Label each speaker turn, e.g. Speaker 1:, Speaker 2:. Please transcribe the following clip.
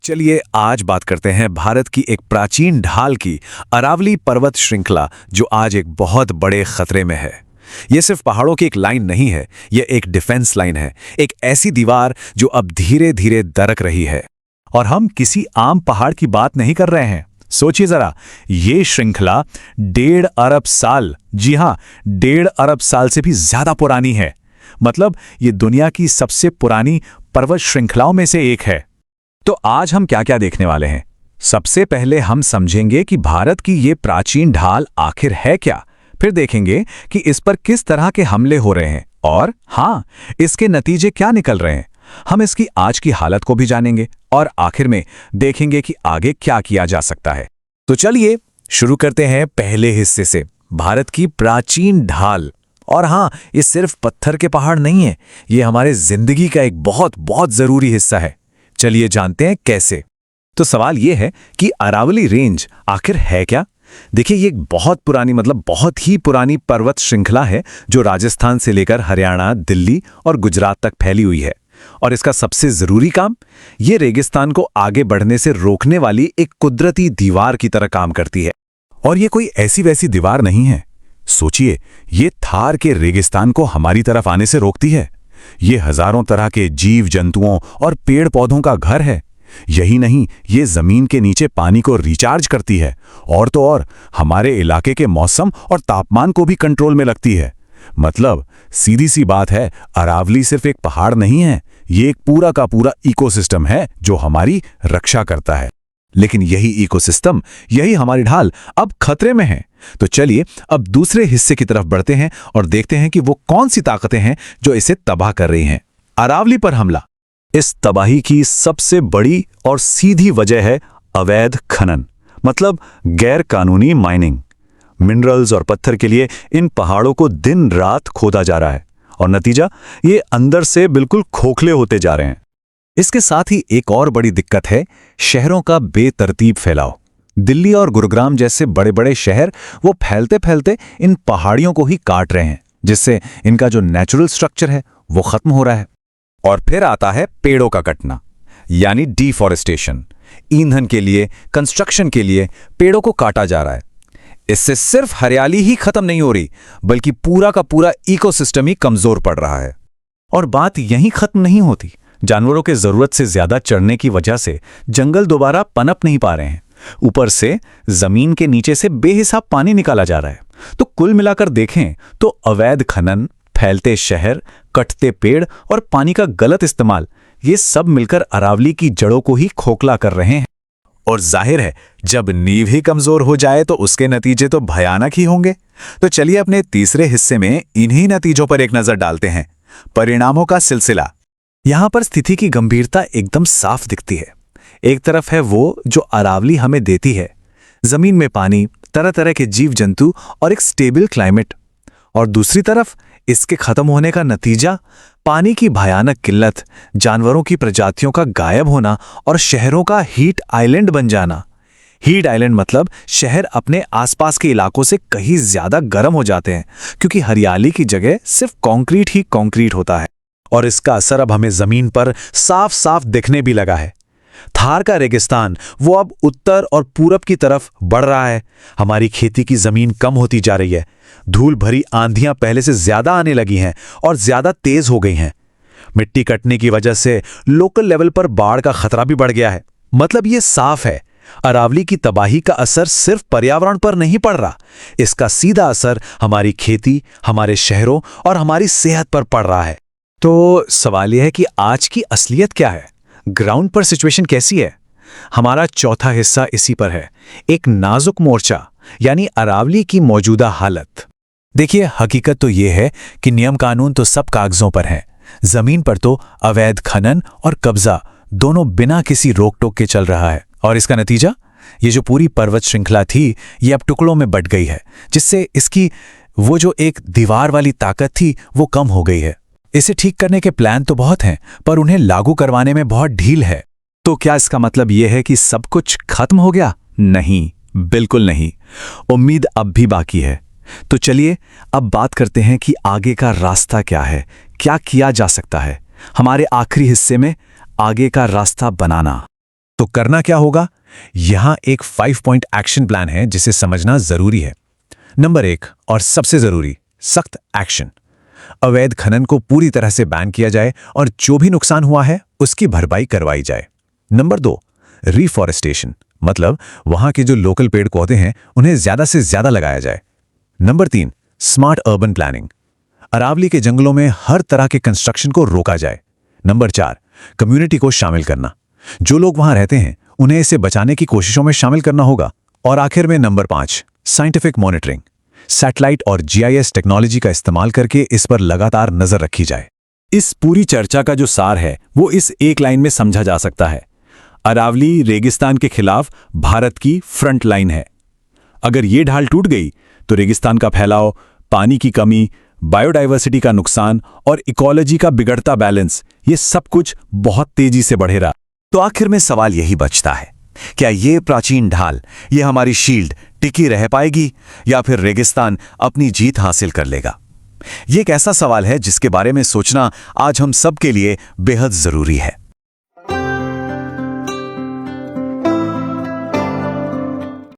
Speaker 1: चलिए आज बात करते हैं भारत की एक प्राचीन ढाल की, अरावली पर्वत श्रृंखला, जो आज एक बहुत बड़े खतरे में है। ये सिर्फ पहाड़ों की एक लाइन नहीं है, ये एक डिफेंस लाइन है, एक ऐसी दीवार जो अब धीरे धीरे दरक रही है। और हम किसी आम पहाड़ की बात नहीं कर रहे हैं। सोचिए जरा, ये श्रृंखला 1.5 अरब साल, जी हां, 1.5 अरब साल से भी ज्यादा पुरानी है। मतलब ये दुनिया की सबसे पुरानी पर्वत श्रृंखलाओं में से एक है। तो आज हम क्या क्या देखने वाले हैं? सबसे पहले हम समझेंगे कि भारत की ये प्राचीन ढाल आखिर है क्या। फिर देखेंगे कि इस पर किस तरह के हमले हो रहे हैं और हाँ, इसके नतीजे क्या निकल रहे हैं। हम इसकी आज की हालत को भी जानेंगे और आखिर में देखेंगे कि आगे क्या किया जा सकता है। तो चलिए शुरू करते हैं पहले हिस्से से, भारत की प्राचीन ढाल। और हाँ, ये सिर्फ पत्थर के पहाड़ नहीं है, ये हमारे जिंदगी का एक बहुत बहुत जरूरी हिस्सा है। चलिए जानते हैं कैसे। तो सवाल यह है कि अरावली रेंज आखिर है क्या? देखिए, ये एक बहुत पुरानी, मतलब बहुत ही पुरानी पर्वत श्रृंखला है जो राजस्थान से लेकर हरियाणा, दिल्ली और गुजरात तक फैली हुई है। और इसका सबसे जरूरी काम, ये रेगिस्तान को आगे बढ़ने से रोकने वाली एक कुदरती दीवार की तरह काम करती है। और ये कोई ऐसी वैसी दीवार नहीं है। सोचिए, ये थार के रेगिस्तान को हमारी तरफ आने से रोकती है। ये हजारों तरह के जीव जंतुओं और पेड़ पौधों का घर है। यही नहीं, ये जमीन के नीचे पानी को रिचार्ज करती है और तो और हमारे इलाके के मौसम और तापमान को भी कंट्रोल में रखती है। मतलब सीधी सी बात है, अरावली सिर्फ एक पहाड़ नहीं है, ये एक पूरा का पूरा इकोसिस्टम है जो हमारी रक्षा करता है। लेकिन यही इकोसिस्टम, यही हमारी ढाल अब खतरे में है। तो चलिए अब दूसरे हिस्से की तरफ बढ़ते हैं और देखते हैं कि वो कौन सी ताकतें हैं जो इसे तबाह कर रही हैं। अरावली पर हमला। इस तबाही की सबसे बड़ी और सीधी वजह है अवैध खनन, मतलब गैर कानूनी माइनिंग। मिनरल्स और पत्थर के लिए इन पहाड़ों को दिन रात खोदा जा रहा है और नतीजा, ये अंदर से बिल्कुल खोखले होते जा रहे हैं। इसके साथ ही एक और बड़ी दिक्कत है शहरों का बेतरतीब फैलाव। दिल्ली और गुरुग्राम जैसे बड़े बड़े शहर, वो फैलते फैलते इन पहाड़ियों को ही काट रहे हैं, जिससे इनका जो नेचुरल स्ट्रक्चर है वो खत्म हो रहा है। और फिर आता है पेड़ों का कटना, यानी डिफॉरेस्टेशन। ईंधन के लिए, कंस्ट्रक्शन के लिए पेड़ों को काटा जा रहा है। इससे सिर्फ हरियाली ही खत्म नहीं हो रही, बल्कि पूरा का पूरा इकोसिस्टम ही कमजोर पड़ रहा है। और बात यहीं खत्म नहीं होती। जानवरों के जरूरत से ज्यादा चढ़ने की वजह से जंगल दोबारा पनप नहीं पा रहे हैं। ऊपर से जमीन के नीचे से बेहिसाब पानी निकाला जा रहा है। तो कुल मिलाकर देखें तो अवैध खनन, फैलते शहर, कटते पेड़ और पानी का गलत इस्तेमाल, ये सब मिलकर अरावली की जड़ों को ही खोखला कर रहे हैं। और जाहिर है, जब नींव ही कमजोर हो जाए तो उसके नतीजे तो भयानक ही होंगे। तो चलिए अपने तीसरे हिस्से में इन्हीं नतीजों पर एक नजर डालते हैं। परिणामों का सिलसिला। यहां पर स्थिति की गंभीरता एकदम साफ दिखती है। एक तरफ है वो जो अरावली हमें देती है, जमीन में पानी, तरह तरह के जीव जंतु और एक स्टेबल क्लाइमेट। और दूसरी तरफ इसके खत्म होने का नतीजा, पानी की भयानक किल्लत, जानवरों की प्रजातियों का गायब होना और शहरों का हीट आइलैंड बन जाना। हीट आइलैंड मतलब शहर अपने आसपास के इलाकों से कहीं ज्यादा गर्म हो जाते हैं, क्योंकि हरियाली की जगह सिर्फ कंक्रीट ही कंक्रीट होता है। और इसका असर अब हमें जमीन पर साफ साफ दिखने भी लगा है। थार का रेगिस्तान वो अब उत्तर और पूरब की तरफ बढ़ रहा है। हमारी खेती की जमीन कम होती जा रही है। धूल भरी आंधियां पहले से ज्यादा आने लगी हैं और ज्यादा तेज हो गई हैं। मिट्टी कटने की वजह से लोकल लेवल पर बाढ़ का खतरा भी बढ़ गया है। मतलब ये साफ है, अरावली की तबाही का असर सिर्फ पर्यावरण पर नहीं पड़ रहा, इसका सीधा असर हमारी खेती, हमारे शहरों और हमारी सेहत पर पड़ रहा है। तो सवाल यह है कि आज की असलियत क्या है? ग्राउंड पर सिचुएशन कैसी है? हमारा चौथा हिस्सा इसी पर है, एक नाजुक मोर्चा, यानी अरावली की मौजूदा हालत। देखिए, हकीकत तो यह है कि नियम कानून तो सब कागजों पर है, जमीन पर तो अवैध खनन और कब्जा दोनों बिना किसी रोक टोक के चल रहा है। और इसका नतीजा, ये जो पूरी पर्वत श्रृंखला थी, ये अब टुकड़ों में बट गई है, जिससे इसकी वो जो एक दीवार वाली ताकत थी वो कम हो गई है। इसे ठीक करने के प्लान तो बहुत हैं, पर उन्हें लागू करवाने में बहुत ढील है। तो क्या इसका मतलब यह है कि सब कुछ खत्म हो गया? नहीं, बिल्कुल नहीं। उम्मीद अब भी बाकी है। तो चलिए अब बात करते हैं कि आगे का रास्ता क्या है, क्या किया जा सकता है। हमारे आखिरी हिस्से में आगे का रास्ता बनाना। तो करना क्या होगा? यहां एक 5 पॉइंट एक्शन प्लान है जिसे समझना जरूरी है। नंबर 1 और सबसे जरूरी, सख्त एक्शन। अवैध खनन को पूरी तरह से बैन किया जाए और जो भी नुकसान हुआ है उसकी भरपाई करवाई जाए। नंबर 2, रिफॉरेस्टेशन, मतलब वहां के जो लोकल पेड़ पौधे हैं उन्हें ज्यादा से ज्यादा लगाया जाए। Number 3, smart urban planning, Aravalli के जंगलों में हर तरह के कंस्ट्रक्शन को रोका जाए। नंबर 4, कम्युनिटी को शामिल करना, जो लोग वहां रहते हैं उन्हें इसे बचाने की कोशिशों में शामिल करना होगा। और आखिर में नंबर 5, साइंटिफिक मॉनिटरिंग, सैटेलाइट और जीआईएस टेक्नोलॉजी का इस्तेमाल करके इस पर लगातार नजर रखी जाए।
Speaker 2: इस पूरी चर्चा का जो सार है वो इस एक लाइन में समझा जा सकता है। अरावली रेगिस्तान के खिलाफ भारत की फ्रंट लाइन है। अगर ये ढाल टूट गई तो रेगिस्तान का फैलाव, पानी की कमी, बायोडायवर्सिटी का नुकसान और इकोलॉजी का बिगड़ता बैलेंस, ये सब कुछ बहुत तेजी से बढ़ेगा।
Speaker 1: तो आखिर में सवाल यही बचता है, क्या ये प्राचीन ढाल, ये हमारी शील्ड टिकी रह पाएगी या फिर रेगिस्तान अपनी जीत हासिल कर लेगा? ये एक ऐसा सवाल है जिसके बारे में सोचना आज हम सब के लिए बेहद जरूरी है।